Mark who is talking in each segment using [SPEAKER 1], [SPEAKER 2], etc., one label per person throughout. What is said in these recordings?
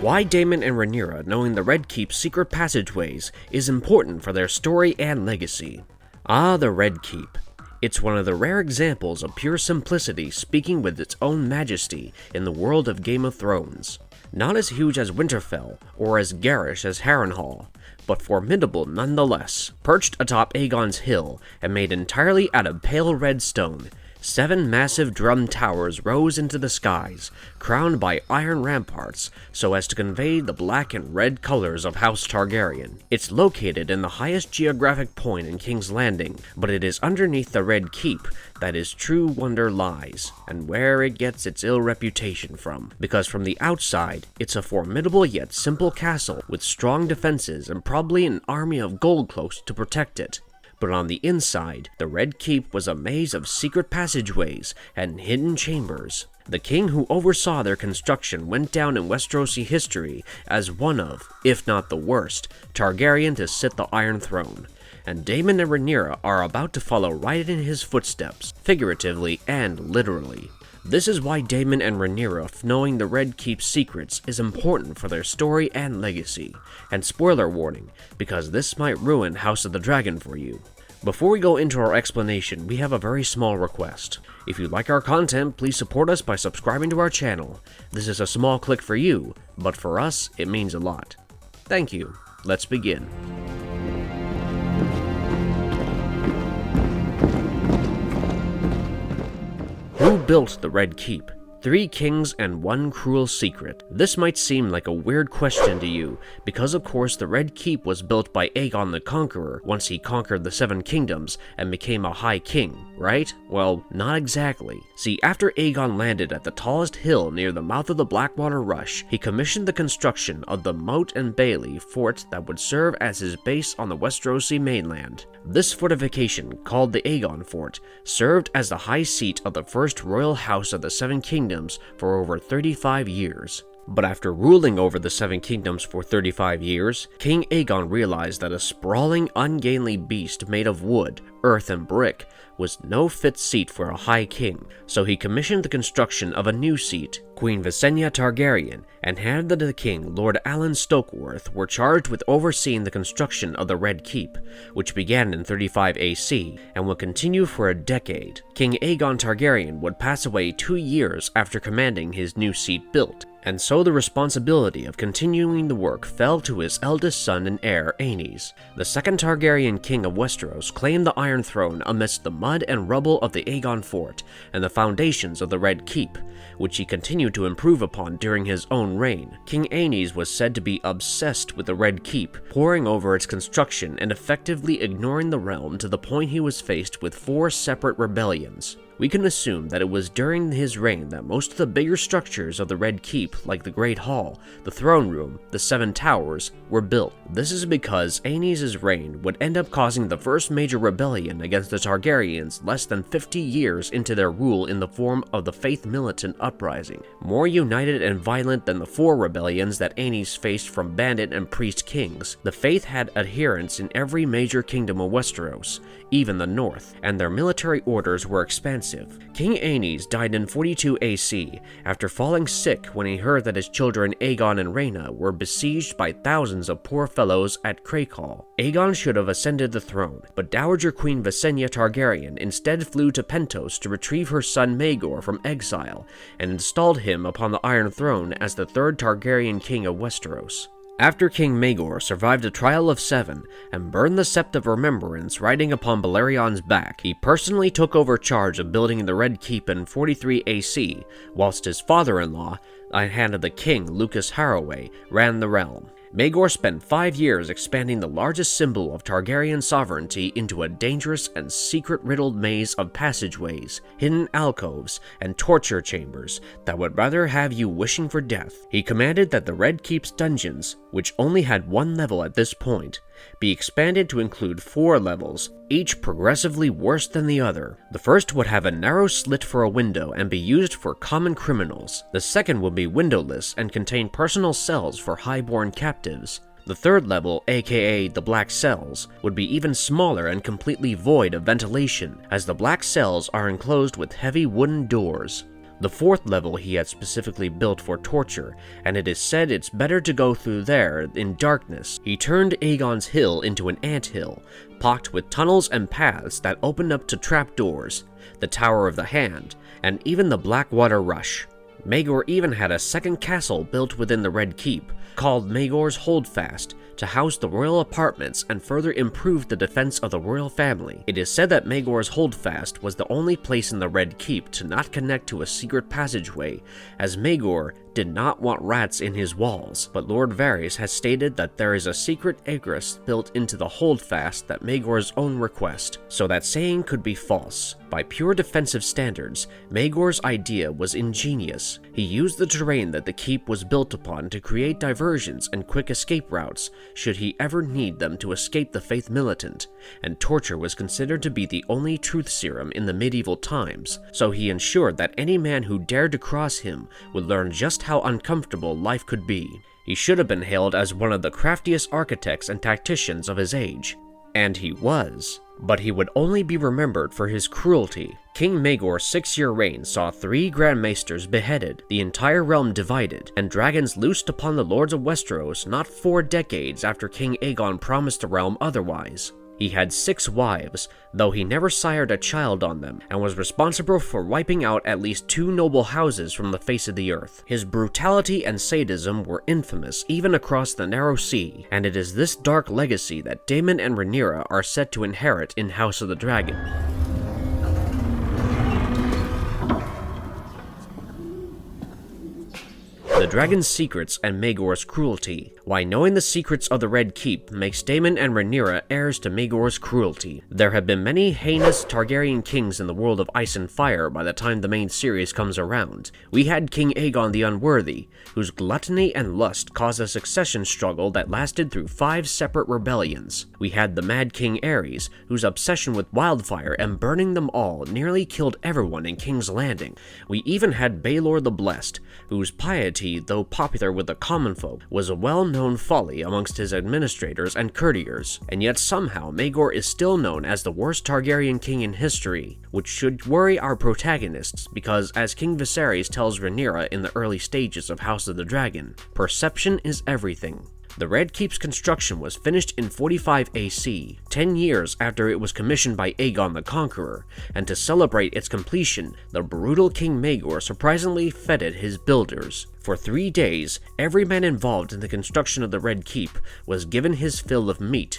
[SPEAKER 1] Why Daemon and Rhaenyra knowing the Red Keep's secret passageways is important for their story and legacy. The Red Keep. It's one of the rare examples of pure simplicity speaking with its own majesty in the world of Game of Thrones. Not as huge as Winterfell, or as garish as Harrenhal, but formidable nonetheless. Perched atop Aegon's hill, and made entirely out of pale red stone, 7 massive drum towers rose into the skies, crowned by iron ramparts, so as to convey the black and red colors of House Targaryen. It's located in the highest geographic point in King's Landing, but it is underneath the Red Keep that its true wonder lies, and where it gets its ill reputation from, because from the outside, it's a formidable yet simple castle with strong defenses and probably an army of goldcloaks to protect it. But on the inside, the Red Keep was a maze of secret passageways and hidden chambers. The king who oversaw their construction went down in Westerosi history as one of, if not the worst, Targaryen to sit the Iron Throne. And Daemon and Rhaenyra are about to follow right in his footsteps, figuratively and literally. This is why Daemon and Rhaenyra knowing the Red Keep's secrets is important for their story and legacy. And spoiler warning, because this might ruin House of the Dragon for you. Before we go into our explanation, we have a very small request. If you like our content, please support us by subscribing to our channel. This is a small click for you, but for us, it means a lot. Thank you. Let's begin. Who built the Red Keep? 3 kings and 1 cruel secret. This might seem like a weird question to you, because of course the Red Keep was built by Aegon the Conqueror once he conquered the 7 kingdoms and became a High King, right? Well, not exactly. See, after Aegon landed at the tallest hill near the mouth of the Blackwater Rush, he commissioned the construction of the Moat and Bailey fort that would serve as his base on the Westerosi mainland. This fortification, called the Aegon Fort, served as the high seat of the first royal house of the 7 kingdoms for over 35 years. But after ruling over the 7 kingdoms for 35 years, King Aegon realized that a sprawling, ungainly beast made of wood, earth, and brick was no fit seat for a high king, so he commissioned the construction of a new seat. Queen Visenya Targaryen and hand of the king Lord Alan Stokeworth were charged with overseeing the construction of the Red Keep, which began in 35 AC and would continue for a decade. King Aegon Targaryen would pass away 2 years after commanding his new seat built, and so the responsibility of continuing the work fell to his eldest son and heir, Aenys. The second Targaryen king of Westeros claimed the Iron Throne amidst the mud and rubble of the Aegon Fort and the foundations of the Red Keep, which he continued to improve upon during his own reign. King Aenys was said to be obsessed with the Red Keep, poring over its construction and effectively ignoring the realm to the point he was faced with 4 separate rebellions. We can assume that it was during his reign that most of the bigger structures of the Red Keep, like the Great Hall, the Throne Room, the 7 Towers, were built. This is because Aenys' reign would end up causing the first major rebellion against the Targaryens less than 50 years into their rule in the form of the Faith Militant Uprising. More united and violent than the 4 rebellions that Aenys faced from bandit and priest kings, the Faith had adherents in every major kingdom of Westeros, even the north, and their military orders were expansive. King Aenys died in 42 AC after falling sick when he heard that his children Aegon and Rhaena were besieged by thousands of poor fellows at Craighall. Aegon should have ascended the throne, but Dowager Queen Visenya Targaryen instead flew to Pentos to retrieve her son Maegor from exile and installed him upon the Iron Throne as the 3rd Targaryen king of Westeros. After King Maegor survived a trial of 7 and burned the Sept of Remembrance riding upon Balerion's back, he personally took over charge of building the Red Keep in 43 AC, whilst his father-in-law, at hand of the king Lucas Harroway, ran the realm. Maegor spent 5 years expanding the largest symbol of Targaryen sovereignty into a dangerous and secret-riddled maze of passageways, hidden alcoves, and torture chambers that would rather have you wishing for death. He commanded that the Red Keep's dungeons, which only had 1 level at this point, be expanded to include 4 levels, each progressively worse than the other. The first would have a narrow slit for a window and be used for common criminals. The second would be windowless and contain personal cells for highborn captives. The 3rd level, aka the Black Cells, would be even smaller and completely void of ventilation, as the black cells are enclosed with heavy wooden doors. The fourth level he had specifically built for torture, and it is said it's better to go through there in darkness. He turned Aegon's Hill into an anthill, pocked with tunnels and paths that opened up to trapdoors, the Tower of the Hand, and even the Blackwater Rush. Maegor even had a second castle built within the Red Keep, called Maegor's Holdfast, to house the royal apartments and further improve the defense of the royal family. It is said that Maegor's Holdfast was the only place in the Red Keep to not connect to a secret passageway, as Maegor did not want rats in his walls, but Lord Varys has stated that there is a secret egress built into the Holdfast at Maegor's own request, so that saying could be false. By pure defensive standards, Maegor's idea was ingenious. He used the terrain that the keep was built upon to create diversions and quick escape routes, should he ever need them to escape the Faith Militant, and torture was considered to be the only truth serum in the medieval times, so he ensured that any man who dared to cross him would learn just how uncomfortable life could be. He should have been hailed as one of the craftiest architects and tacticians of his age. And he was. But he would only be remembered for his cruelty. King Maegor's 6-year reign saw 3 Grand Maesters beheaded, the entire realm divided, and dragons loosed upon the lords of Westeros not 4 decades after King Aegon promised the realm otherwise. He had 6 wives, though he never sired a child on them, and was responsible for wiping out at least 2 noble houses from the face of the earth. His brutality and sadism were infamous even across the Narrow Sea, and it is this dark legacy that Daemon and Rhaenyra are set to inherit in House of the Dragon. The Dragon's secrets and Maegor's cruelty. Why knowing the secrets of the Red Keep makes Daemon and Rhaenyra heirs to Maegor's cruelty. There have been many heinous Targaryen kings in the world of Ice and Fire by the time the main series comes around. We had King Aegon the Unworthy, whose gluttony and lust caused a succession struggle that lasted through 5 separate rebellions. We had the Mad King Aerys, whose obsession with wildfire and burning them all nearly killed everyone in King's Landing. We even had Baelor the Blessed, whose piety, though popular with the common folk, was a well-known folly amongst his administrators and courtiers, and yet somehow Maegor is still known as the worst Targaryen king in history, which should worry our protagonists because, as King Viserys tells Rhaenyra in the early stages of House of the Dragon, perception is everything. The Red Keep's construction was finished in 45 AC, 10 years after it was commissioned by Aegon the Conqueror, and to celebrate its completion, the brutal King Maegor surprisingly feted his builders. For 3 days, every man involved in the construction of the Red Keep was given his fill of meat,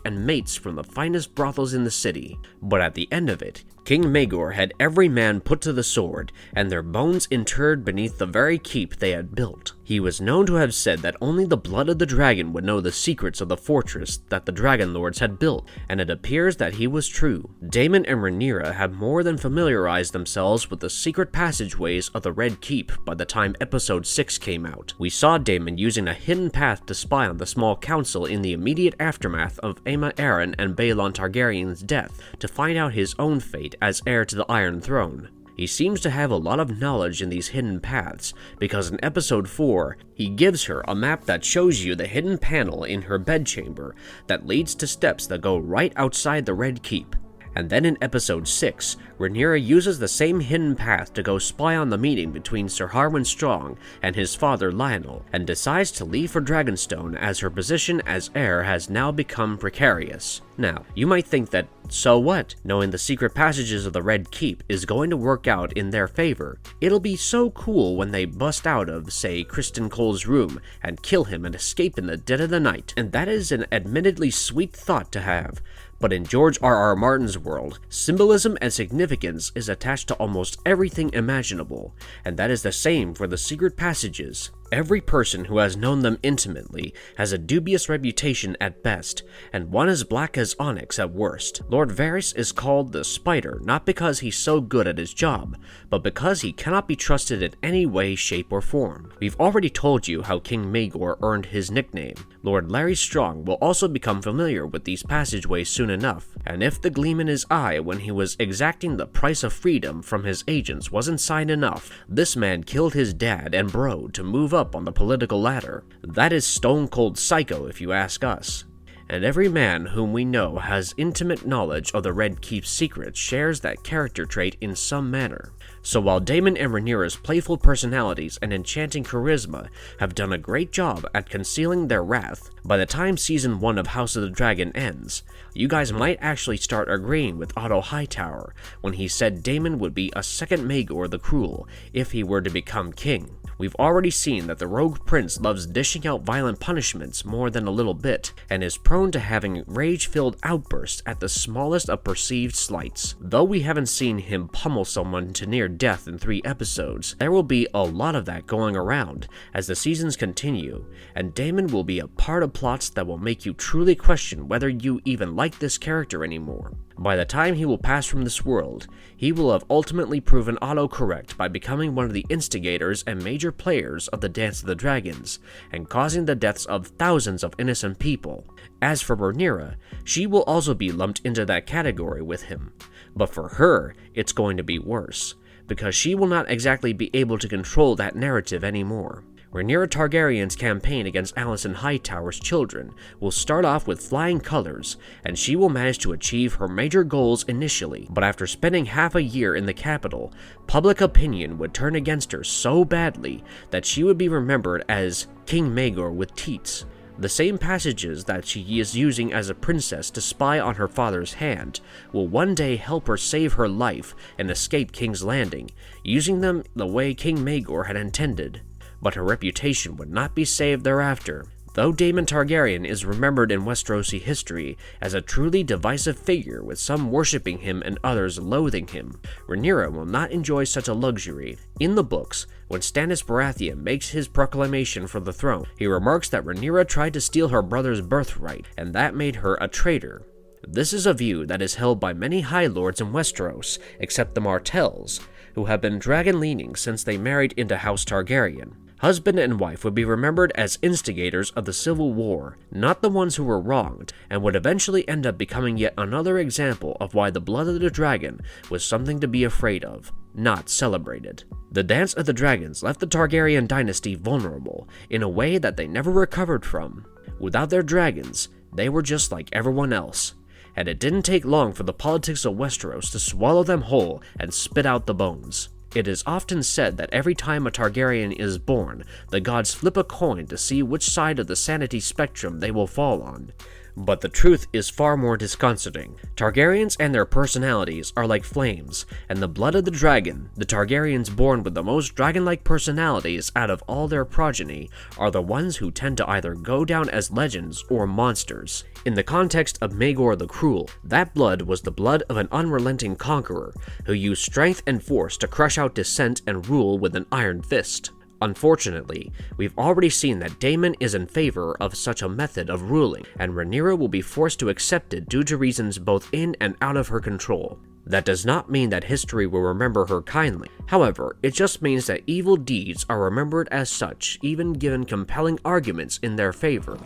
[SPEAKER 1] and mates from the finest brothels in the city. But at the end of it, King Maegor had every man put to the sword, and their bones interred beneath the very keep they had built. He was known to have said that only the blood of the dragon would know the secrets of the fortress that the Dragon Lords had built, and it appears that he was true. Daemon and Rhaenyra had more than familiarized themselves with the secret passageways of the Red Keep by the time Episode 6 came out. We saw Daemon using a hidden path to spy on the small council in the immediate aftermath of Aemma Arryn and Baelon Targaryen's death to find out his own fate as heir to the Iron Throne. He seems to have a lot of knowledge in these hidden paths, because in Episode 4, he gives her a map that shows you the hidden panel in her bedchamber that leads to steps that go right outside the Red Keep. And then in Episode 6, Rhaenyra uses the same hidden path to go spy on the meeting between Sir Harwin Strong and his father Lionel, and decides to leave for Dragonstone as her position as heir has now become precarious. Now, you might think that, so what? Knowing the secret passages of the Red Keep is going to work out in their favor. It'll be so cool when they bust out of, say, Criston Cole's room and kill him and escape in the dead of the night. And that is an admittedly sweet thought to have. But in George R.R. Martin's world, symbolism and significance is attached to almost everything imaginable, and that is the same for the secret passages. Every person who has known them intimately has a dubious reputation at best, and one as black as onyx at worst. Lord Varys is called the Spider not because he's so good at his job, but because he cannot be trusted in any way, shape, or form. We've already told you how King Maegor earned his nickname. Lord Larry Strong will also become familiar with these passageways soon enough, and if the gleam in his eye when he was exacting the price of freedom from his agents wasn't sign enough, this man killed his dad and bro to move up on the political ladder. That is stone cold psycho if you ask us. and every man whom we know has intimate knowledge of the Red Keep's secret shares that character trait in some manner. So while Daemon and Rhaenyra's playful personalities and enchanting charisma have done a great job at concealing their wrath, by the time Season 1 of House of the Dragon ends, you guys might actually start agreeing with Otto Hightower when he said Daemon would be a second Maegor the Cruel if he were to become king. We've already seen that the rogue prince loves dishing out violent punishments more than a little bit, and is prone to having rage-filled outbursts at the smallest of perceived slights. Though we haven't seen him pummel someone to near death in 3 episodes, there will be a lot of that going around as the seasons continue, and Daemon will be a part of plots that will make you truly question whether you even like this character anymore. By the time he will pass from this world, he will have ultimately proven Otto correct by becoming one of the instigators and major players of the Dance of the Dragons, and causing the deaths of thousands of innocent people. As for Rhaenyra, she will also be lumped into that category with him, but for her, it's going to be worse, because she will not exactly be able to control that narrative anymore. Rhaenyra Targaryen's campaign against Alicent Hightower's children will start off with flying colors, and she will manage to achieve her major goals initially, but after spending half a year in the capital, public opinion would turn against her so badly that she would be remembered as King Maegor with teats. The same passages that she is using as a princess to spy on her father's hand will one day help her save her life and escape King's Landing, using them the way King Maegor had intended. But her reputation would not be saved thereafter. Though Daemon Targaryen is remembered in Westerosi history as a truly divisive figure with some worshipping him and others loathing him, Rhaenyra will not enjoy such a luxury. In the books, when Stannis Baratheon makes his proclamation for the throne, he remarks that Rhaenyra tried to steal her brother's birthright, and that made her a traitor. This is a view that is held by many High Lords in Westeros, except the Martells, who have been dragon-leaning since they married into House Targaryen. Husband and wife would be remembered as instigators of the Civil War, not the ones who were wronged, and would eventually end up becoming yet another example of why the blood of the dragon was something to be afraid of, not celebrated. The Dance of the Dragons left the Targaryen dynasty vulnerable in a way that they never recovered from. Without their dragons, they were just like everyone else, and it didn't take long for the politics of Westeros to swallow them whole and spit out the bones. It is often said that every time a Targaryen is born, the gods flip a coin to see which side of the sanity spectrum they will fall on. But the truth is far more disconcerting. Targaryens and their personalities are like flames, and the blood of the dragon, the Targaryens born with the most dragon-like personalities out of all their progeny, are the ones who tend to either go down as legends or monsters. In the context of Maegor the Cruel, that blood was the blood of an unrelenting conqueror, who used strength and force to crush out dissent and rule with an iron fist. Unfortunately, we've already seen that Daemon is in favor of such a method of ruling, and Rhaenyra will be forced to accept it due to reasons both in and out of her control. That does not mean that history will remember her kindly. However, it just means that evil deeds are remembered as such, even given compelling arguments in their favor.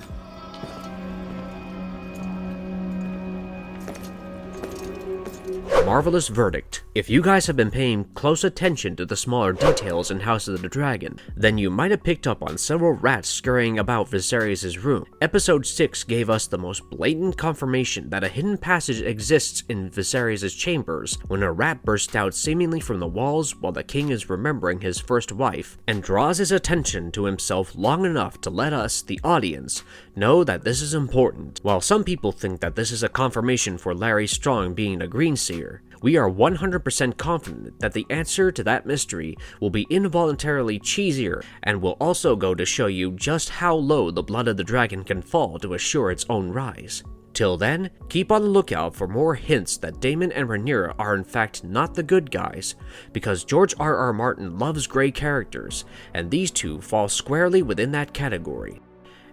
[SPEAKER 1] Marvelous verdict. If you guys have been paying close attention to the smaller details in House of the Dragon, then you might have picked up on several rats scurrying about Viserys' room. Episode 6 gave us the most blatant confirmation that a hidden passage exists in Viserys' chambers when a rat bursts out seemingly from the walls while the king is remembering his first wife, and draws his attention to himself long enough to let us, the audience, know that this is important. While some people think that this is a confirmation for Larry Strong being a Greenseer, we are 100% confident that the answer to that mystery will be involuntarily cheesier, and will also go to show you just how low the blood of the dragon can fall to assure its own rise. Till then, keep on the lookout for more hints that Daemon and Rhaenyra are in fact not the good guys, because George R.R. Martin loves gray characters, and these two fall squarely within that category.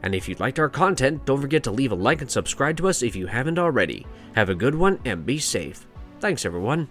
[SPEAKER 1] And if you liked our content, don't forget to leave a like and subscribe to us if you haven't already. Have a good one and be safe. Thanks everyone.